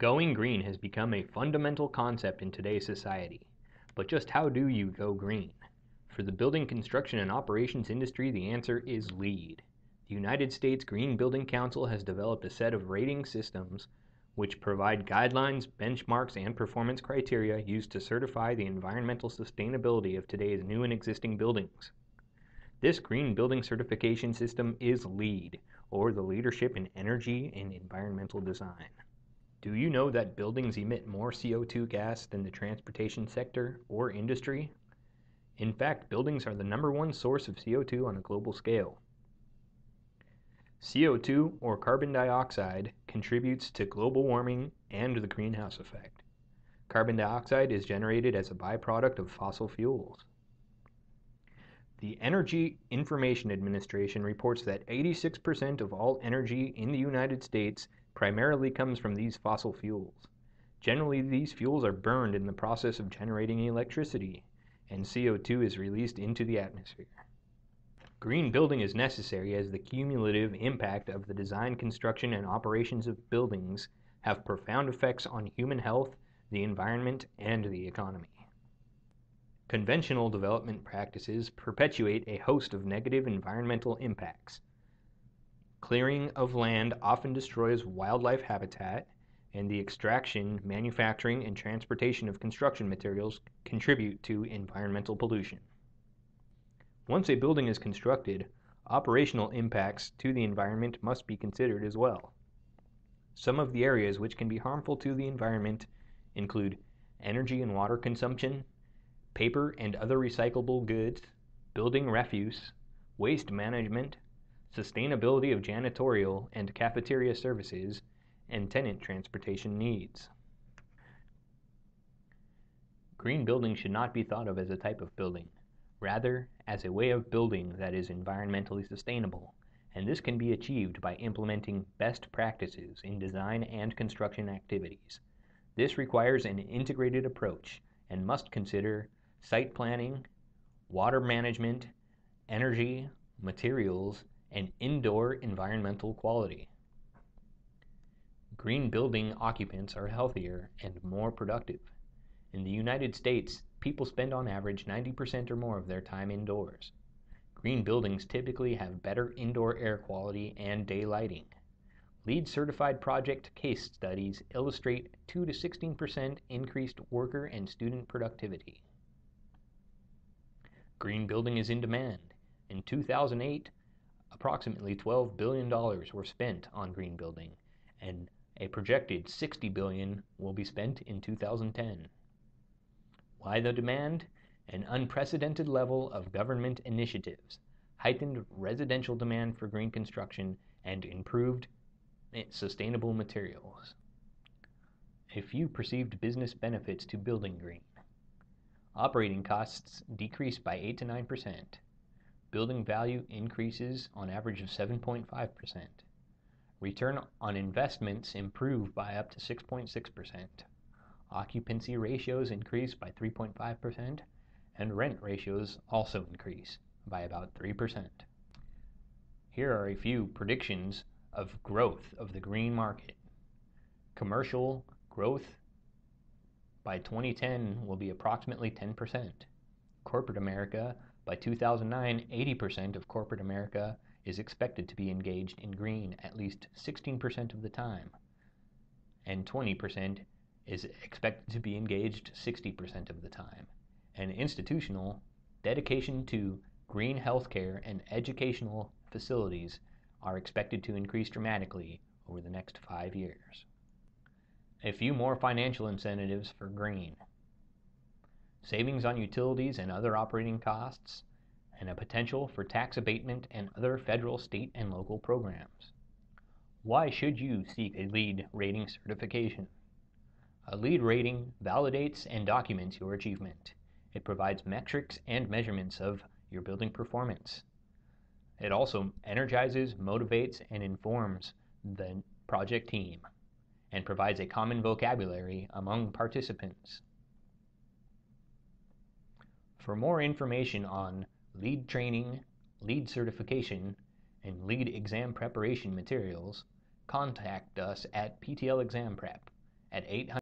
Going green has become a fundamental concept in today's society. But just how do you go green? For the building construction and operations industry, the answer is LEED. The United States Green Building Council has developed a set of rating systems which provide guidelines, benchmarks, and performance criteria used to certify the environmental sustainability of today's new and existing buildings. This green building certification system is LEED, or the Leadership in Energy and Environmental Design. Do you know that buildings emit more CO2 gas than the transportation sector or industry? In fact, buildings are the #1 source of CO2 on a global scale. CO2, or carbon dioxide, contributes to global warming and the greenhouse effect. Carbon dioxide is generated as a byproduct of fossil fuels. The Energy Information Administration reports that 86% of all energy in the United States primarily comes from these fossil fuels. Generally, these fuels are burned in the process of generating electricity, and CO2 is released into the atmosphere. Green building is necessary as the cumulative impact of the design, construction, and operations of buildings have profound effects on human health, the environment, and the economy. Conventional development practices perpetuate a host of negative environmental impacts. Clearing of land often destroys wildlife habitat, and the extraction, manufacturing, and transportation of construction materials contribute to environmental pollution. Once a building is constructed, operational impacts to the environment must be considered as well. Some of the areas which can be harmful to the environment include energy and water consumption, paper and other recyclable goods, building refuse, waste management, sustainability of janitorial and cafeteria services, and tenant transportation needs. Green building should not be thought of as a type of building, rather as a way of building that is environmentally sustainable, and this can be achieved by implementing best practices in design and construction activities. This requires an integrated approach and must consider site planning, water management, energy, materials, and indoor environmental quality. Green building occupants are healthier and more productive. In the United States, people spend on average 90% or more of their time indoors. Green buildings typically have better indoor air quality and day lighting. LEED certified project case studies illustrate 2 to 16% increased worker and student productivity. Green building is in demand. In 2008, approximately $12 billion were spent on green building, and a projected $60 billion will be spent in 2010. Why the demand? An unprecedented level of government initiatives, heightened residential demand for green construction, and improved sustainable materials. A few perceived business benefits to building green. Operating costs decrease by 8 to 9%. Building value increases on average of 7.5%. Return on investments improve by up to 6.6%. Occupancy ratios increase by 3.5%, and rent ratios also increase by about 3%. Here are a few predictions of growth of the green market. Commercial growth by 2010 will be approximately 10%. Corporate America, by 2009, 80% of corporate America is expected to be engaged in green at least 16% of the time, and 20% is expected to be engaged 60% of the time. And institutional dedication to green healthcare and educational facilities are expected to increase dramatically over the next 5 years. A few more financial incentives for green. Savings on utilities and other operating costs, and a potential for tax abatement and other federal, state, and local programs. Why should you seek a LEED rating certification? A LEED rating validates and documents your achievement. It provides metrics and measurements of your building performance. It also energizes, motivates, and informs the project team, and provides a common vocabulary among participants. For more information on LEED training, LEED certification, and LEED exam preparation materials, contact us at PTL Exam Prep at 800